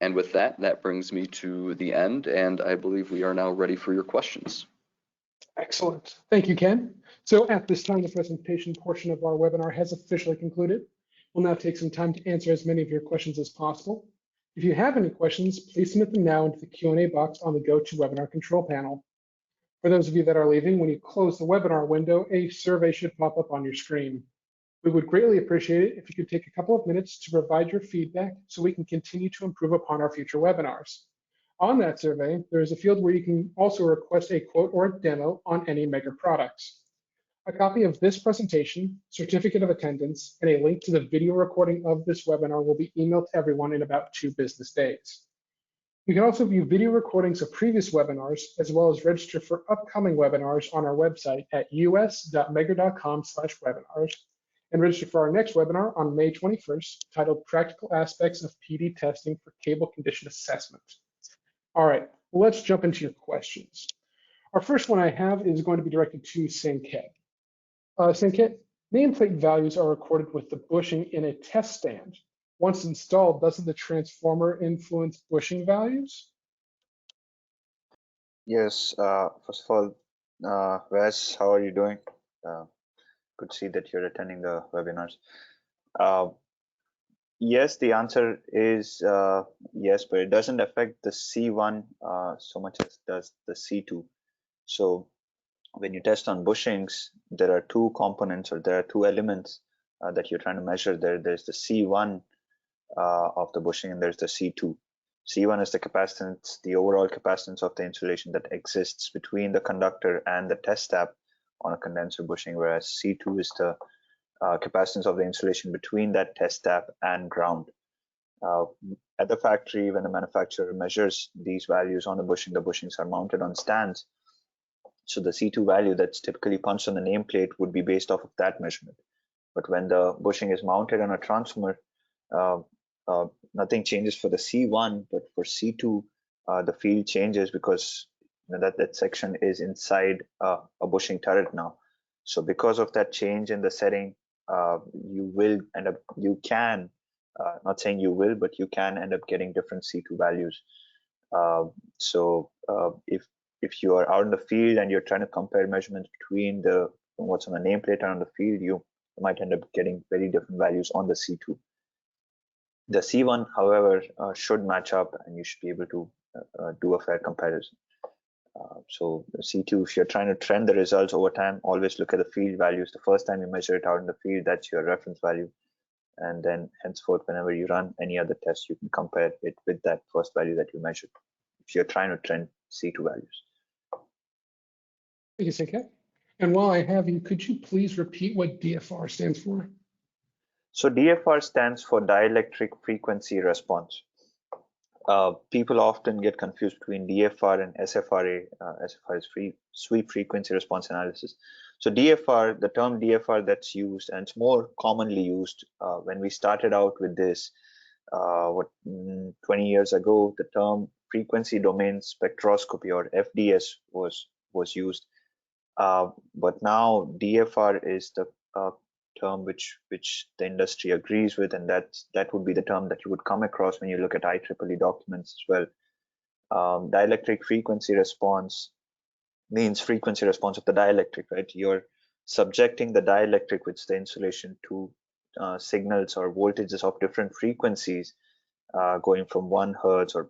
C: And with that, that brings me to the end, and I believe we are now ready for your questions.
A: Excellent. Thank you, Ken. So at this time, the presentation portion of our webinar has officially concluded. We'll now take some time to answer as many of your questions as possible. If you have any questions, please submit them now into the Q&A box on the GoToWebinar control panel. For those of you that are leaving, when you close the webinar window, a survey should pop up on your screen. We would greatly appreciate it if you could take a couple of minutes to provide your feedback so we can continue to improve upon our future webinars. On that survey, there is a field where you can also request a quote or a demo on any Megger products. A copy of this presentation, certificate of attendance, and a link to the video recording of this webinar will be emailed to everyone in about 2 business days. You can also view video recordings of previous webinars, as well as register for upcoming webinars on our website at us.megger.com/webinars, and register for our next webinar on May 21st, titled Practical Aspects of PD Testing for Cable Condition Assessment. All right, Well, let's jump into your questions. Our first one I have is going to be directed to Sanket. Sanket, nameplate values are recorded with the bushing in a test stand. Once installed, doesn't the transformer influence bushing values?
D: Yes, first of all, Wes, how are you doing? Uh, Good to see that you're attending the webinars. Yes, the answer is yes, but it doesn't affect the C1 so much as does the C2. So when you test on bushings, there are two components or there are two elements that you're trying to measure there. There's the C1 of the bushing and there's the C2. C1 is the capacitance, the overall capacitance of the insulation that exists between the conductor and the test tap on a condenser bushing, whereas C2 is the capacitance of the insulation between that test tap and ground. At the factory, when the manufacturer measures these values on the bushings are mounted on stands. So the C2 value that's typically punched on the nameplate would be based off of that measurement. But when the bushing is mounted on a transformer, nothing changes for the C1, but for C2, the field changes because that section is inside a bushing turret now. So because of that change in the setting, you will end up, you can, not saying you will, but you can end up getting different C2 values. So if you are out in the field and you're trying to compare measurements between what's on the nameplate and on the field, you might end up getting very different values on the C2. The C1, however, should match up and you should be able to do a fair comparison. So C2, if you're trying to trend the results over time, always look at the field values. The first time you measure it out in the field, that's your reference value. And then henceforth, whenever you run any other test, you can compare it with that first value that you measured if you're trying to trend C2 values.
A: Thank you, Sanket. And while I have you, could you please repeat what DFR stands for?
D: So DFR stands for dielectric frequency response. People often get confused between DFR and SFRA. SFR is sweep frequency response analysis. So DFR, the term DFR that's used, and it's more commonly used when we started out with this, 20 years ago, the term frequency domain spectroscopy or FDS was used. But now DFR is the term which the industry agrees with, and that would be the term that you would come across when you look at IEEE documents as well. Dielectric frequency response means frequency response of the dielectric, right? You're subjecting the dielectric, which is the insulation, to signals or voltages of different frequencies, going from 1 hertz or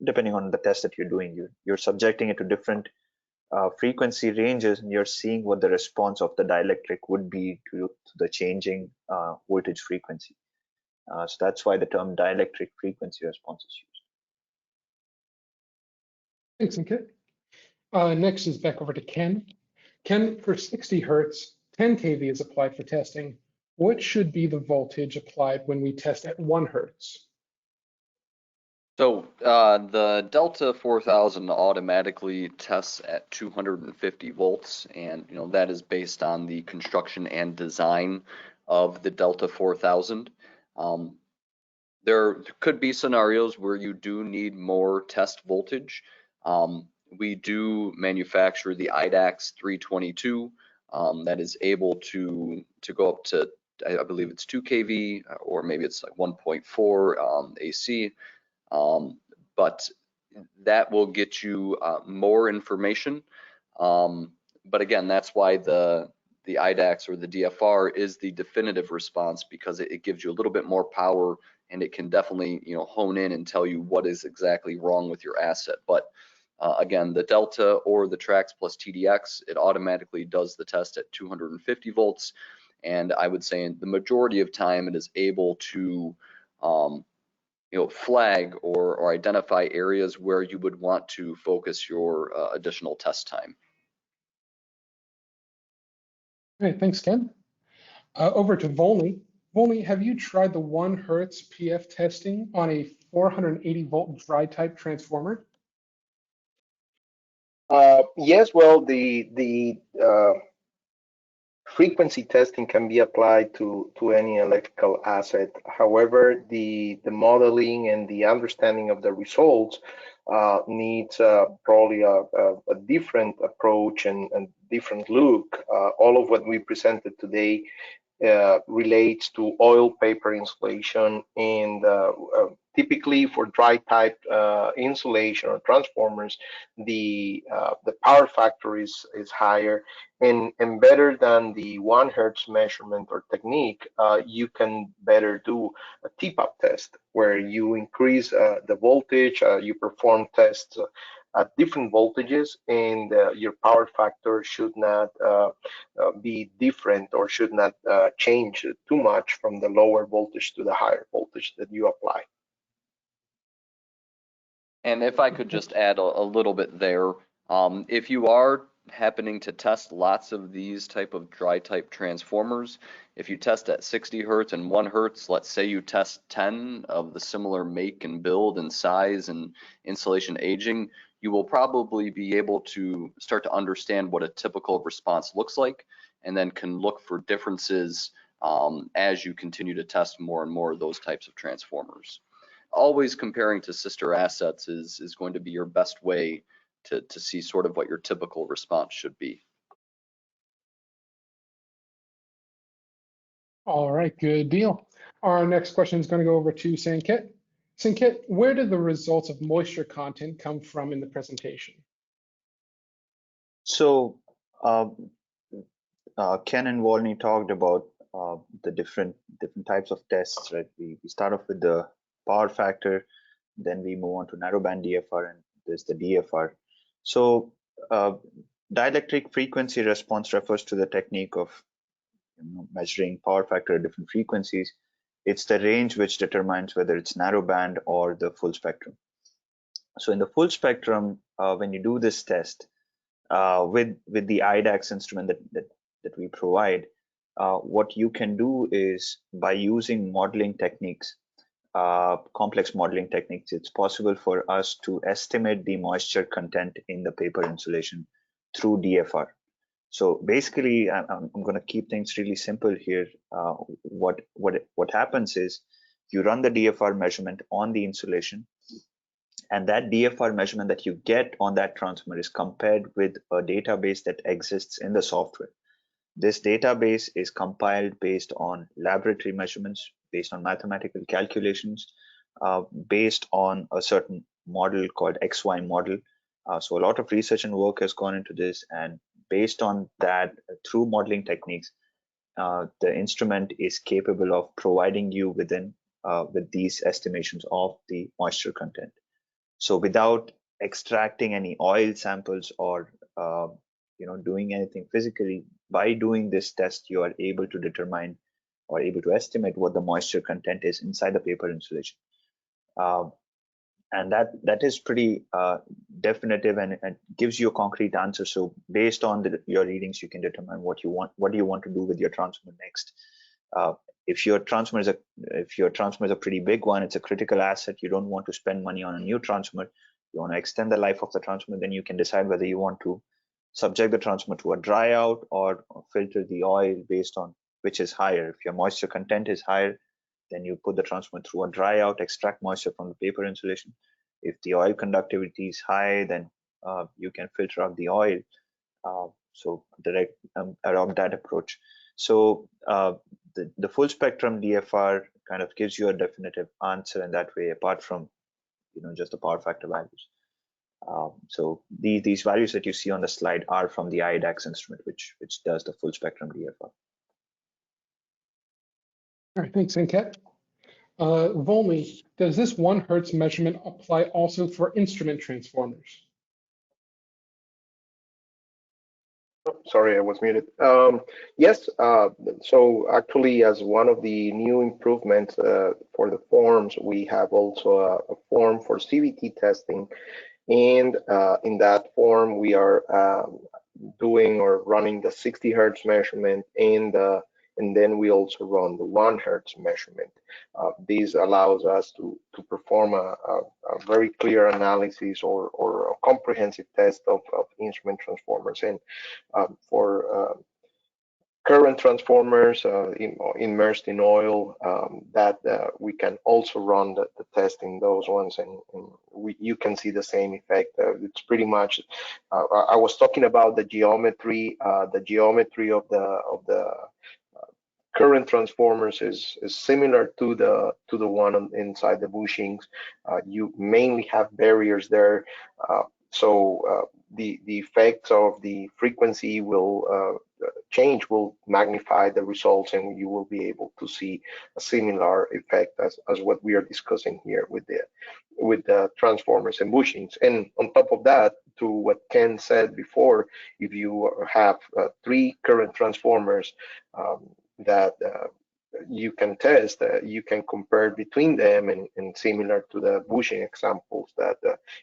D: depending on the test that you're doing, you're subjecting it to different frequency ranges, and you're seeing what the response of the dielectric would be to the changing voltage frequency. So that's why the term dielectric frequency response is used.
A: Thanks, Sanket. Next is back over to Ken. Ken, for 60 hertz, 10 kV is applied for testing. What should be the voltage applied when we test at 1 hertz?
C: So the Delta 4000 automatically tests at 250 volts, and that is based on the construction and design of the Delta 4000. There could be scenarios where you do need more test voltage. We do manufacture the IDAX 322 that is able to go up to, I believe it's 2 kV, or maybe it's like 1.4 AC. But that will get you more information. But again, that's why the IDAX or the DFR is the definitive response, because it gives you a little bit more power, and it can definitely hone in and tell you what is exactly wrong with your asset. But again, the Delta or the Trax plus TDX, it automatically does the test at 250 volts. And I would say in the majority of time, it is able to flag or identify areas where you would want to focus your additional test time.
A: All right, thanks, Ken. Over to Volney. Volney, have you tried the 1 hertz PF testing on a 480 volt dry type transformer?
B: Yes, well, the frequency testing can be applied to any electrical asset. However, the modeling and the understanding of the results needs probably a different approach and different look. All of what we presented today relates to oil paper insulation, and typically for dry type insulation or transformers, the power factor is higher, and better than the 1 hertz measurement or technique, you can better do a tip-up test where you increase the voltage, you perform tests at different voltages, and your power factor should not be different, or should not change too much from the lower voltage to the higher voltage that you apply.
C: And if I could just add a little bit there, if you are happening to test lots of these type of dry type transformers, if you test at 60 hertz and 1 hertz, let's say you test 10 of the similar make and build and size and insulation aging, you will probably be able to start to understand what a typical response looks like, and then can look for differences as you continue to test more and more of those types of transformers. Always comparing to sister assets is going to be your best way to see sort of what your typical response should be.
A: All right, good deal. Our next question is going to go over to Sanket. Sanket, where did the results of moisture content come from in the presentation?
D: So Ken and Volney talked about the different types of tests, right? We start off with the power factor, then we move on to narrowband DFR, and there's the DFR. So dielectric frequency response refers to the technique of measuring power factor at different frequencies. It's the range which determines whether it's narrowband or the full spectrum. So in the full spectrum, when you do this test with the IDAX instrument that we provide, what you can do is, by using modeling techniques, complex modeling techniques, it's possible for us to estimate the moisture content in the paper insulation through DFR. So basically, I'm going to keep things really simple here. What happens is, you run the DFR measurement on the insulation, and that DFR measurement that you get on that transformer is compared with a database that exists in the software. This database is compiled based on laboratory measurements, based on mathematical calculations, based on a certain model called XY model. So a lot of research and work has gone into this, and based on that, through modeling techniques, the instrument is capable of providing you with these estimations of the moisture content. So without extracting any oil samples or doing anything physically, by doing this test, you are able to determine or able to estimate what the moisture content is inside the paper insulation. And that is pretty definitive, and gives you a concrete answer. So based on your readings, you can determine what you want to do with your transformer next. If your transformer is a pretty big one, it's a critical asset, you don't want to spend money on a new transformer, you want to extend the life of the transformer, then you can decide whether you want to subject the transformer to a dry out or filter the oil based on which is higher. If your moisture content is higher, then you put the transformer through a dry out, extract moisture from the paper insulation. If the oil conductivity is high, then you can filter out the oil. So adopt that approach. So the full spectrum DFR kind of gives you a definitive answer in that way, apart from just the power factor values. So these values that you see on the slide are from the IDAX instrument, which does the full spectrum DFR.
A: All right, thanks, Sanket. Volney, does this 1 hertz measurement apply also for instrument transformers?
B: Sorry, I was muted. Yes, so actually, as one of the new improvements for the forms, we have also a form for CVT testing. And in that form, we are doing or running the 60 hertz measurement, and then we also run the 1 hertz measurement. This allows us to perform a very clear analysis or a comprehensive test of instrument transformers. And for current transformers immersed in oil that we can also run the test in those ones, and you can see the same effect. It's pretty much. I was talking about the geometry. The geometry of the current transformers is similar to the one inside the bushings. You mainly have barriers there, so the effects of the frequency will change, will magnify the results, and you will be able to see a similar effect as what we are discussing here with the transformers and bushings. And on top of that, to what Ken said before, if you have 3 current transformers that you can test, you can compare between them, and similar to the bushing examples that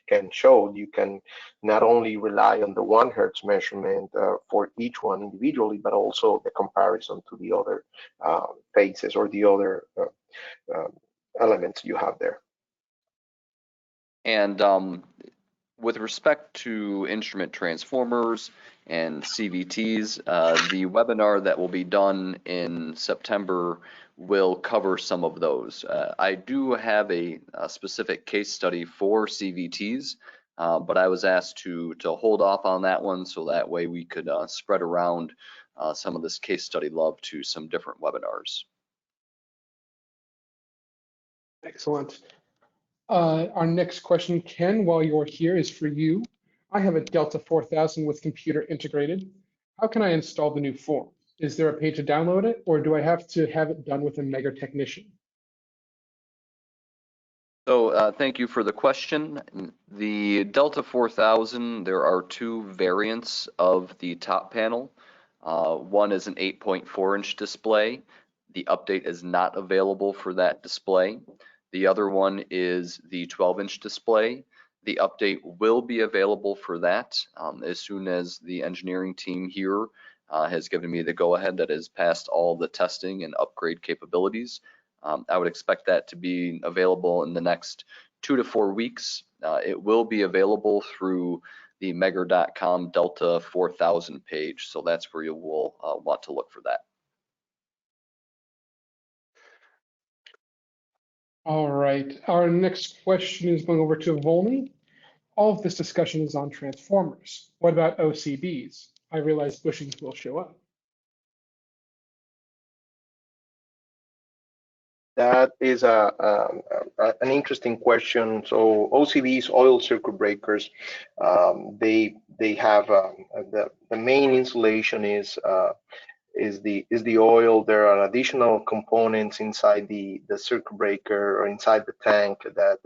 B: Ken showed, you can not only rely on the 1 hertz measurement for each one individually, but also the comparison to the other phases or the other elements you have there.
C: And with respect to instrument transformers and CVTs, the webinar that will be done in September will cover some of those. I do have a specific case study for CVTs, but I was asked to hold off on that one, so that way we could spread around some of this case study love to some different webinars.
A: Excellent. Our next question, Ken, while you're here, is for you. I have a Delta 4000 with computer integrated. How can I install the new form? Is there a page to download it, or do I have to have it done with a Megger technician?
C: So thank you for the question. The Delta 4000, there are 2 variants of the top panel. One is an 8.4-inch display. The update is not available for that display. The other one is the 12-inch display. The update will be available for that as soon as the engineering team here has given me the go-ahead that has passed all the testing and upgrade capabilities. I would expect that to be available in the next 2 to 4 weeks. It will be available through the Megger.com Delta 4000 page, so that's where you will want to look for that.
A: All right, our next question is going over to Volney. All of this discussion is on transformers. What about OCBs? I realize bushings will show up.
B: That is an interesting question. So OCBs, oil circuit breakers, they have the main insulation is the oil. There are additional components inside the circuit breaker or inside the tank that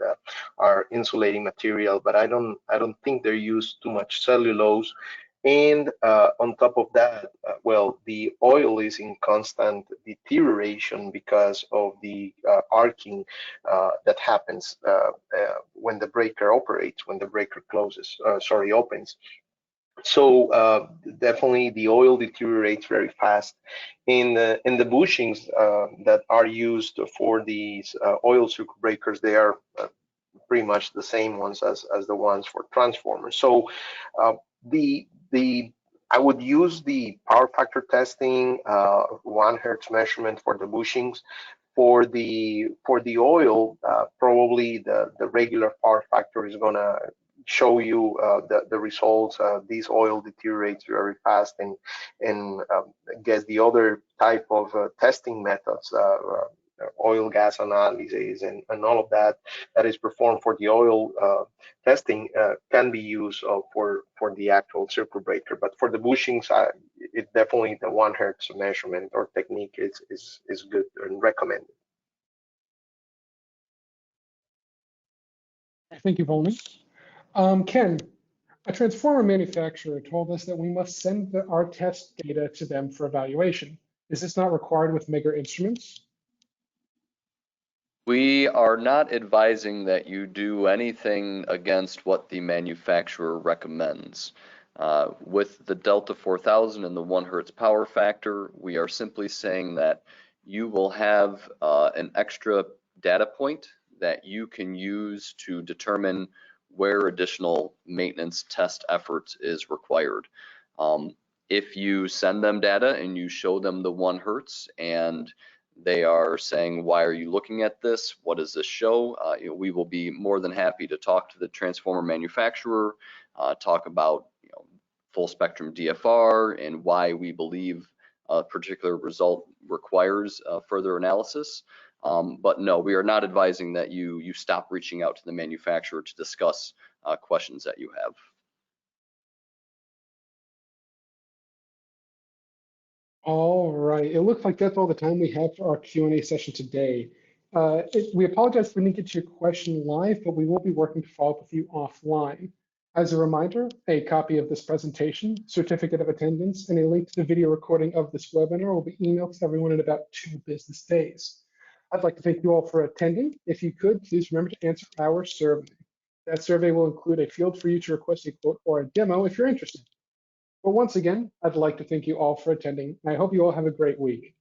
B: are insulating material, but I don't think they're used too much cellulose. And on top of that, well, the oil is in constant deterioration because of the arcing that happens when the breaker operates, when the breaker opens. So definitely the oil deteriorates very fast. In the bushings that are used for these oil circuit breakers, they are pretty much the same ones as the ones for transformers. So I would use the power factor testing 1 hertz measurement for the bushings. For the oil, probably the regular power factor is gonna show you the results. This oil deteriorates very fast, and I guess the other type of testing methods, oil gas analysis and all of that is performed for the oil testing can be used for the actual circuit breaker. But for the bushings, it definitely the 1 hertz measurement or technique is good and recommended.
A: Thank you, Volney. Ken, a transformer manufacturer told us that we must send our test data to them for evaluation. Is this not required with Megger instruments?
C: We are not advising that you do anything against what the manufacturer recommends. With the Delta 4000 and the 1 hertz power factor, we are simply saying that you will have an extra data point that you can use to determine where additional maintenance test efforts is required. If you send them data and you show them the 1 Hertz and they are saying, why are you looking at this? What does this show? We will be more than happy to talk to the transformer manufacturer, talk about full spectrum DFR and why we believe a particular result requires further analysis. But no, we are not advising that you stop reaching out to the manufacturer to discuss questions that you have.
A: All right, it looks like that's all the time we have for our Q&A session today. We apologize if we didn't get to your question live, but we will be working to follow up with you offline. As a reminder, a copy of this presentation, certificate of attendance, and a link to the video recording of this webinar will be emailed to everyone in about 2 business days. I'd like to thank you all for attending. If you could, please remember to answer our survey. That survey will include a field for you to request a quote or a demo if you're interested. But once again, I'd like to thank you all for attending, and I hope you all have a great week.